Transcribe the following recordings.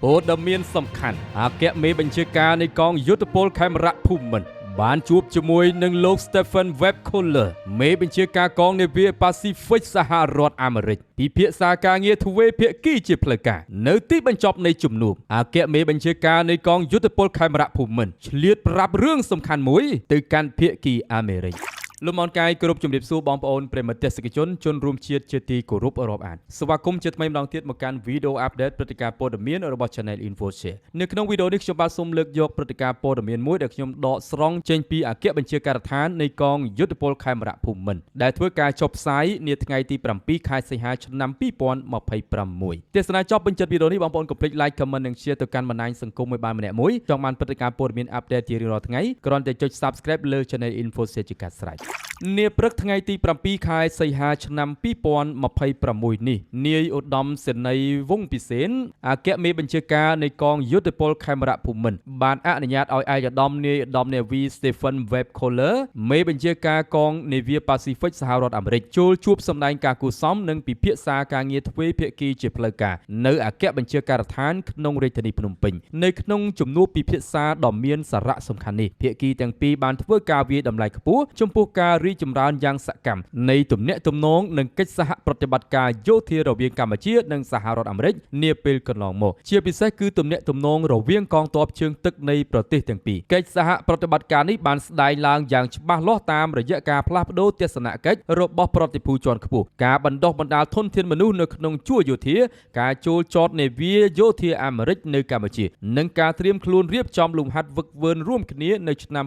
ព័ត៌មានសំខាន់អគ្គមេបញ្ជាការនៃកងយុទ្ធពលខេមរៈភូមិន្ទបានជួបជាមួយនឹងលោក Stephen Webb Kohler មេបញ្ជាការកងនាវាប៉ាស៊ីហ្វិកសហរដ្ឋអាមេរិកពិភាក្សាការងារទ្វេភាគីជាផ្លូវការនៅទីបញ្ចប់នៃជំនួបអគ្គមេបញ្ជាការនៃកងយុទ្ធពលខេមរៈភូមិន្ទឆ្លៀតប្រាប់រឿងសំខាន់មួយទៅកាន់ភាគីអាមេរិកលោកមនកាយគោរពជំរាបសួរបងប្អូនប្រិមត្តទេសនិកជនរួមជាតិជាទីគោរពរាប់អានស្វាគមន៍ជាថ្មីម្ដងទៀតមកកាន់វីដេអូអាប់ដេតព្រឹត្តិការណ៍ព័ត៌មានរបស់ Channel InfoShare នៅក្នុងវីដេអូនេះខ្ញុំបាទសូមលើកយកព្រឹត្តិការណ៍ព័ត៌មានមួយដែលខ្ញុំដកស្រង់ចេញពីអគ្គបញ្ជាការដ្ឋាននៃកងយុទ្ធពលខេមរៈភូមិន្ទដែលធ្វើការចុះផ្សាយនាថ្ងៃទី7ខែសីហាឆ្នាំ2026ទេសនាចប់ពេញចិត្តវីដេអូនេះបងប្អូនកុំភ្លេច like comment និង share ទៅកាន់បណ្ដាញសង្គមមួយបានម្នាក់មួយចង់បានព្រឹត្តិការណ៍ព័ត៌មានអាប់ដេតជារៀងរាល់ថ្ងៃគ្រាន់តែចុច Subscribe លើ Channel InfoShare ជាការស្រេចនាព្រឹកថ្ងៃទី7ខែសីហាឆ្នាំ2026នេះនាយឧត្តមសេនីយ៍វង្សពិសេនអគ្គមេបញ្ជាការនៃកងយុទ្ធពលខេមរៈភូមិន្ទបានអនុញ្ញាតឲ្យឯកឧត្តមនាយឧត្តមនាវី Stephen Webb Kohler មេបញ្ជាការកងនាវាប៉ាស៊ីហ្វិកសហរដ្ឋអាមេរិកចូលជួបសម្ដែងការគូសំនិងពិភាក្សាការងារទ្វេភាគីជាផ្លូវការនៅអគ្គបញ្ជាការដ្ឋានក្នុងរាជធានីភ្នំពេញនៅក្នុងជំនួបពិភាក្សាដ៏មានសារៈសំខាន់នេះភាគីទាំងពីរបានធ្វើការវាយតម្លៃខ្ពស់ចំពោះការរីកចម្រើនយ៉ាងសកម្មនៃទំនាក់ទំនងនិងកិច្ចសហប្រតិបត្តិការយោធារវាងកម្ពុជានិងសហរដ្ឋអាមេរិកនាពេលកន្លងមកជាពិសេសគឺទំនាក់ទំនងរវាងកងទ័ពជើងទឹកនៃប្រទេសទាំងពីរកិច្ចសហប្រតិបត្តិការនេះបានស្ដែងឡើងយ៉ាងច្បាស់លាស់តាមរយៈការផ្លាស់ប្តូរទស្សនកិច្ចរបស់ប្រតិភូជាន់ខ្ពស់ការបណ្ដុះបណ្ដាលធនធានមនុស្សនៅក្នុងជួរយោធាការចូលចតនាវាយោធាអាមេរិកនៅកម្ពុជានិងការត្រៀមខ្លួនរៀបចំលំហាត់ហ្វឹកហ្វឺនរួមគ្នានៅឆ្នាំ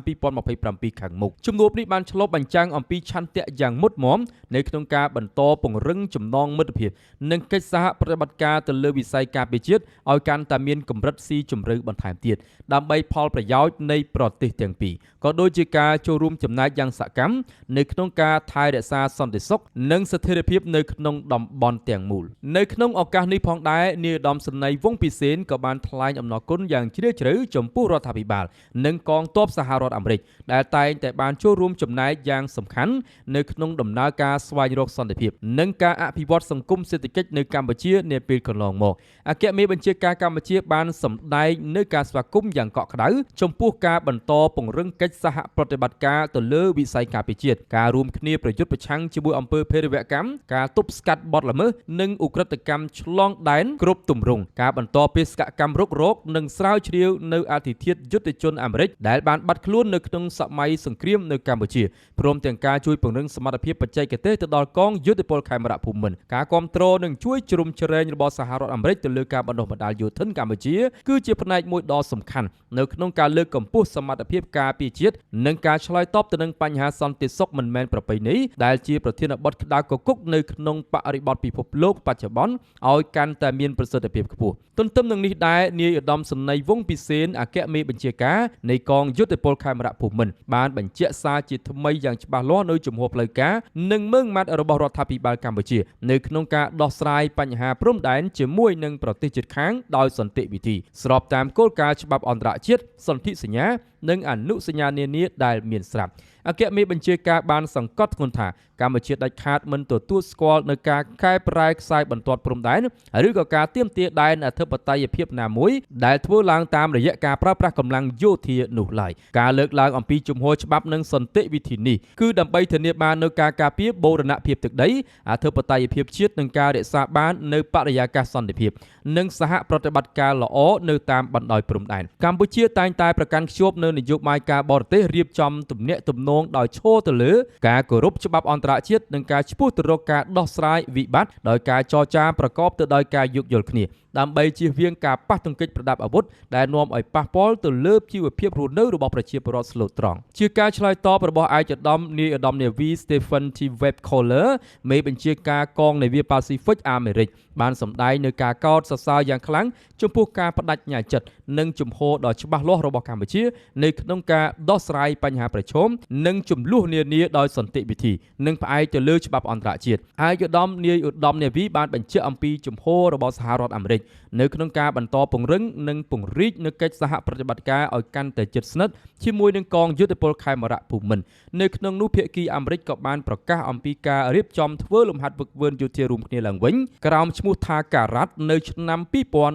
2027ខាងមុខជំនួបនេះបានឆ្លុះបញ្ចាំងអំពីឆន្ទៈយ៉ាងមុតមមនៅក្នុងការបន្តពង្រឹងចំណងមិត្តភាពនិងកិច្ចសហប្រតិបត្តិការទៅលើវិស័យការពារជាតិឲ្យកាន់តែមានកម្រិតស៊ីជម្រៅបន្ថែមទៀតដើម្បីផលប្រយោជន៍នៃប្រទេសទាំងពីរក៏ដូចជាការចូលរួមចំណែកយ៉ាងសកម្មនៅក្នុងការថែរក្សាសន្តិសុខនិងស្ថិរភាពនៅក្នុងតំបន់ទាំងមូលនៅក្នុងឱកាសនេះផងដែរនាយឧត្តមសេនីយ៍វង្សពិសេនក៏បានថ្លែងអំណរគុណយ៉ាងជ្រាលជ្រៅចំពោះរដ្ឋាភិបាលនិងកងទ័ពសហរដ្ឋអាមេរិកដែលតែងតែបានចូលរួមចំណែកយ៉ាងសំខាន់នៅក្នុងដំណើរការស្វែងរកសន្តិភាពនិងការអភិវឌ្ឍសង្គមសេដ្ឋកិច្ចនៅកម្ពុជានាពេលកន្លងមកអគ្គមេបញ្ជាការកម្ពុជាបានសម្ដែងនៅការស្វាគមន៍យ៉ាងកក់ក្ដៅចំពោះការបន្តពង្រឹងកិច្ចសហប្រតិបត្តិការទៅលើវិស័យការពារជាតិការរួមគ្នាប្រយុទ្ធប្រឆាំងជាមួយអំពើភេរវកម្មការទប់ស្កាត់បទល្មើសនិងឧក្រិដ្ឋកម្មឆ្លងដែនគ្រប់ទម្រង់ការបន្តបេសកកម្មរុករកនិងស្រាវជ្រាវនៅអធិធាតុយុទ្ធជនអាមេរិកដែលបានបាត់ខ្លួននៅក្នុងសម័យសង្គ្រាមនៅកម្ពុជាព្រមទាំងការជួយពង្រឹងសមត្ថភាពបច្ចេកទេសទៅដល់កងយុទ្ធពលខេមរៈភូមិន្ទការគាំទ្រនិងជួយជ្រោមជ្រែងរបស់សហរដ្ឋអាមេរិកទៅលើការបណ្ដុះបណ្ដាលយោធិនកម្ពុជាគឺជាផ្នែកមួយដ៏សំខាន់នៅក្នុងការលើកកម្ពស់សមត្ថភាពការពារជាតិនិងការឆ្លើយតបទៅនឹងបញ្ហាសន្តិសុខមិនមែនប្រពៃណីដែលជាប្រធានបទក្តៅគគុកនៅក្នុងបរិបទពិភពលោកបច្ចុប្បន្នឲ្យកាន់តែមានប្រសិទ្ធភាពខ្ពស់ទន្ទឹមនឹងនេះដែរនាយឧត្តមសេនីយ៍វង្សពិសេនអគ្គមេបញ្ជាការនៃកងយុទ្ធពលខេមរៈភូមិន្ទបានបញ្ជាក់សារជាថ្មីយ៉ាងច្បាស់លាស់នៅជំហរផ្លូវការនិងម៉ឺងម៉ាត់របស់រដ្ឋាភិបាលកម្ពុជានៅក្នុងការដោះស្រាយបញ្ហាព្រំដែនជាមួយនឹងប្រទេសជិតខាងដោយសន្តិវិធីស្របតាមគោលការណ៍ច្បាប់អន្តរជាតិសន្ធិសញ្ញានិងអនុសញ្ញានានាដែលមានស្រាប់អគ្គមេបញ្ជាការបានសង្កត់ធ្ងន់ថាកម្ពុជាដាច់ខាតមិនទទួលស្គាល់នៅការកែប្រែខ្សែបន្ទាត់ព្រំដែនឬក៏ការទាមទារដែនអធិបតេយ្យភាពណាមួយដែលធ្វើឡើងតាមរយៈការប្រើប្រាស់កម្លាំងយោធានោះឡើយការលើកឡើងអំពីជំហរច្បាប់និងសន្តិវិធីនេះគឺដើម្បីធានាបាននូវការការពារបូរណភាពទឹកដីអធិបតេយ្យភាពជាតិនិងការរក្សាបាននូវបរិយាកាសសន្តិភាពនិងសហប្រតិបត្តិការល្អនៅតាមបណ្ដោយព្រំដែនកម្ពុជាតែងតែប្រកាន់ខ្ជាប់នៅនយោបាយការបរទេសរៀបចំទំនាក់ទំនងដោយឈរទៅលើការគោរពច្បាប់អន្តរជាតិនិងការឆ្ពោះទៅរកការដោះស្រាយវិបត្តិដោយការចរចាប្រកបទៅដោយការយោគយល់គ្នាដើម្បីជៀសវាងការប៉ះទង្គិចប្រដាប់អាវុធដែលនាំឲ្យប៉ះពាល់ទៅលើជីវភាពរស់នៅរបស់ប្រជាពលរដ្ឋស្លូតត្រង់ជាការឆ្លើយតបរបស់ឯកឧត្តមនាយឧត្តមនាវី Stephen T. Webb Kohler មេបញ្ជាការកងនាវាប៉ាស៊ីហ្វិកអាមេរិកបានសម្ដែងនៅការកោតសរសើរយ៉ាងខ្លាំងចំពោះការបដិញ្ញាចិត្តនិងជំហរដ៏ច្បាស់លាស់របស់កម្ពុជានៅក្នុងការដោះស្រាយបញ្ហាប្រឈមនិងចំនួននានាដោយសន្តិវិធីនិងផ្អែកទៅលើច្បាប់អន្តរជាតិឯកឧត្តមនាយឧត្តមនាវីបានបញ្ជាក់អំពីជំហររបស់សហរដ្ឋអាមេរិក រិកនៅក្នុងការបន្តពង្រឹងនិងពង្រីកនូវកិច្ចសហប្រតិបត្តិការឲ្យកាន់តែជិតស្និទ្ធជាមួយនឹងកងយុទ្ធពលខេមរៈភូមិន្ទនៅក្នុងនោះភាគីអាមេរិកក៏បានប្រកាសអំពីការរៀបចំធ្វើលំហាត់ហ្វឹកហ្វឺនយោធារួមគ្នាឡើងវិញក្រោមឈ្មោះថាការ៉ាត់នៅឆ្នាំ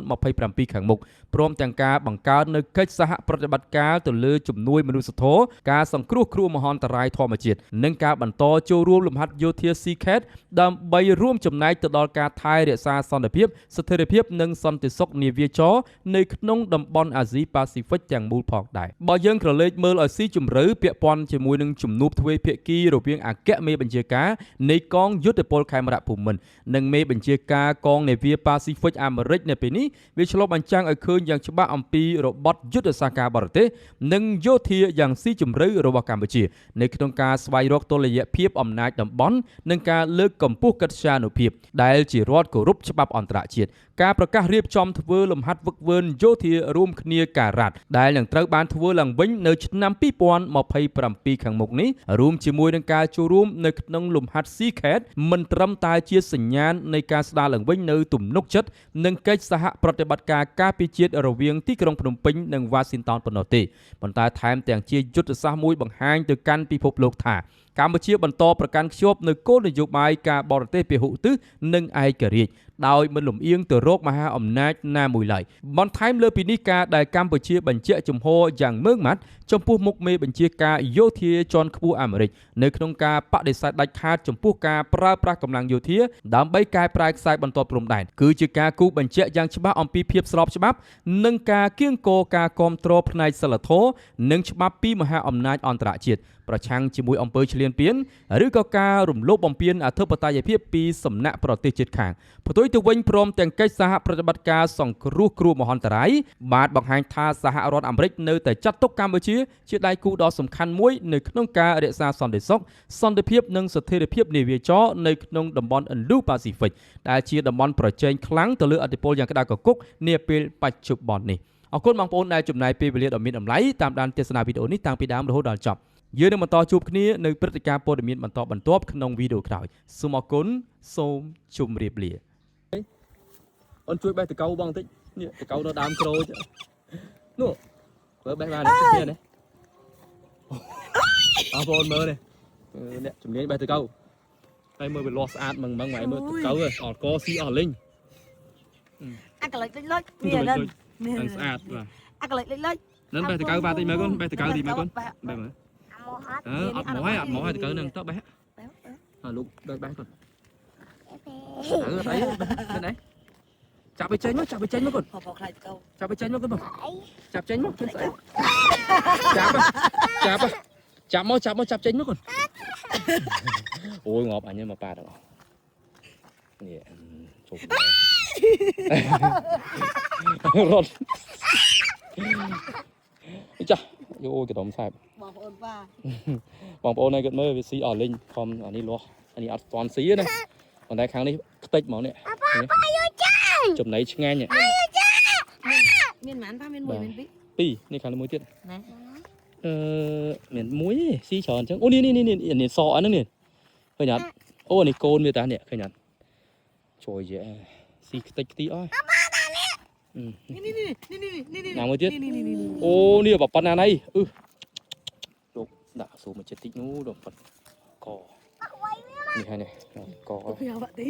2027ខាងមុខព្រមទាំងការបង្កើតនូវកិច្ចសហប្រតិបត្តិការទៅលើជំនួយមនុស្សធម៌ការសង្គ្រោះគ្រោះមហន្តរាយធម្មជាតិនិងការបន្តចូលរួមលំហាត់យោធា SEACAT ដើម្បីរួមចំណែកទៅដល់ការថែរក្សាសន្តិភាពស្ថិរភាពនិងសន្តិសុខនាវាចរនៅក្នុងតំបន់អាស៊ីប៉ាស៊ីហ្វិកទាំងមូលផងដែរបើយើងក្រឡេកមើលឲ្យស៊ីជម្រៅពាក់ព័ន្ធជាមួយនឹងជំនួបទ្វេភាគីរវាងអគ្គមេបញ្ជាការនៃកងយុទ្ធពលខេមរៈភូមិន្ទនិងមេបញ្ជាការកងនាវាប៉ាស៊ីហ្វិកអាមេរិកនៅពេលនេះវាឆ្លុះបញ្ចាំងឲ្យឃើញយ៉ាងច្បាស់អំពីរបបយុទ្ធសាស្ត្រការបរទេសនិងយោធាយ៉ាងស៊ីជម្រៅរបស់កម្ពុជានៅក្នុងការស្វែងរកតុល្យភាពអំណាចតំបន់និងការលើកកម្ពស់កិត្យានុភាពដែលជារដ្ឋគោរពច្បាប់អន្តរជាតិការប្រកាសរៀបចំធ្វើលំហាត់ហ្វឹកហ្វឺនយោធារួមគ្នាការ៉ាត់ដែលនឹងត្រូវបានធ្វើឡើងវិញនៅឆ្នាំ2027ខាងមុខនេះរួមជាមួយនឹងការចូលរួមនៅក្នុងលំហាត់ SEACAT មិនត្រឹមតែជាសញ្ញាណនៃការស្ដារឡើងវិញនៅទំនុកចិត្តនិងកិច្ចសហប្រតិបត្តិការការពារជាតិរវាងទីក្រុងភ្នំពេញនិងវ៉ាស៊ីនតោនប៉ុណ្ណោះទេប៉ុន្តែថែមទាំងជាយុទ្ធសាស្ត្រមួយបង្ហាញទៅកាន់ពិភពលោកថាកម្ពុជាបន្តប្រកាន់ខ្ជាប់នូវគោលនយោបាយការបរទេសពហុទិសនិងឯករាជ្យដោយមិនលំអៀងទៅរកមហាអំណាចណាមួយឡើយបន្ថែមលើពីនេះការដែលកម្ពុជាបញ្ជាក់ជំហរយ៉ាងម៉ឺងម៉ាត់ចំពោះមុខមេបញ្ជាការយោធាជាន់ខ្ពស់អាមេរិកនៅក្នុងការបដិសេធដាច់ខាតចំពោះការប្រើប្រាស់កម្លាំងយោធាដើម្បីកែប្រែខ្សែបន្ទាត់ព្រំដែនគឺជាការគូបញ្ជាក់យ៉ាងច្បាស់អំពីភាពស្របច្បាប់និងការគៀងគរការគ្រប់គ្រងផ្នែកសិលធម៌និងច្បាប់ពីមហាអំណាចអន្តរជាតិប្រឆាំងជាមួយអំពើឈ្លានពានឬក៏ការរំលោភបំពានអធិបតេយ្យភាពពីសំណាក់ប្រទេសជិតខាងផ្ទុយទៅវិញព្រមទាំងកិច្ចសហប្រតិបត្តិការសង្គ្រោះគ្រោះមហន្តរាយបានបង្ហាញថាសហរដ្ឋអាមេរិកនៅតែចាត់ទុកកម្ពុជាជាដៃគូដ៏សំខាន់មួយនៅក្នុងការរក្សាសន្តិសុខសន្តិភាពនិងស្ថិរភាពនាវាចរនៅក្នុងតំបន់ Indo-Pacific ដែលជាតំបន់ប្រជែងខ្លាំងទៅលើឥទ្ធិពលយ៉ាងក្តៅគគុកនាពេលបច្ចុប្បន្ននេះអរគុណបងប្អូនដែលចំណាយពេលវេលាដ៏មានតម្លៃតាមដានទស្សនាវីដេអូនេះតាំងពីដើមរហូតដល់ចប់យើងនឹងបន្តជួបគ្នានៅព្រឹត្តិការណ៍ព័ត៌មានបន្តបន្ទាប់ក្នុងវីដេអូក្រោយសូមអរគុណសូមជម្រាបលាអូនជួយបេះតកៅបងបន្តិចនេះតកៅនៅដើមក្រូចនោះមើលបេះបាននេះនេះអរបងមើលនេះអ្នកជំនាញបេះតកៅហើយមើលវាលាស់ស្អាតម៉ងម៉ងម៉ែមើលតកៅអត់កស៊ីអស់លេងអាកលិចលិចមានហ្នឹងស្អាតបាទអាកលិចលិចនឹងបេះតកៅបាទតិចមើលកូនបេះតកៅតិចមើលកូនបេះមើលអត់មកហើយតកៅនឹងទៅបេះលោកបេះកូនអីនេះចាប់ไปចេញមកចាប់ไปចេញមកកូនផខ្លាចតកៅចាប់ไปចេញមកកូនបងចាប់ចេញមកជិះស្អីចាប់មកចាប់ចេញមកកូនអូយងាប់អញមកប៉ាដល់នេះជុំរត់ចាយោកដុំសាបបងប្អូនប៉ាបងប្អូនឯងគាត់មើលវាស៊ីអស់លេងខំអានេះលាស់អានេះអត់ស្ទាន់ស៊ីណាប៉ុន្តែខាងនេះខ្ទេចហ្មងនេះចំណៃឆ្ងាញ់មានប៉ុន្មានប៉ាមានមួយមានពីរនេះខាងមួយទៀតណាមានមួយស៊ីច្រើនអញ្ចឹងអូនេះសអហ្នឹងនេះឃើញអត់អូនេះកូនវាតានេះឃើញអត់ជួយយេស៊ីខ្ទេចខ្ទីអស់នេះណាមួយទៀតអូនេះបើប៉ុណ្ណាណៃលោកដាក់ស៊ូមកចិត្តតិចនោះដល់ប៉ុណ្កនេះហើយនេះកយ៉ាបាក់ទី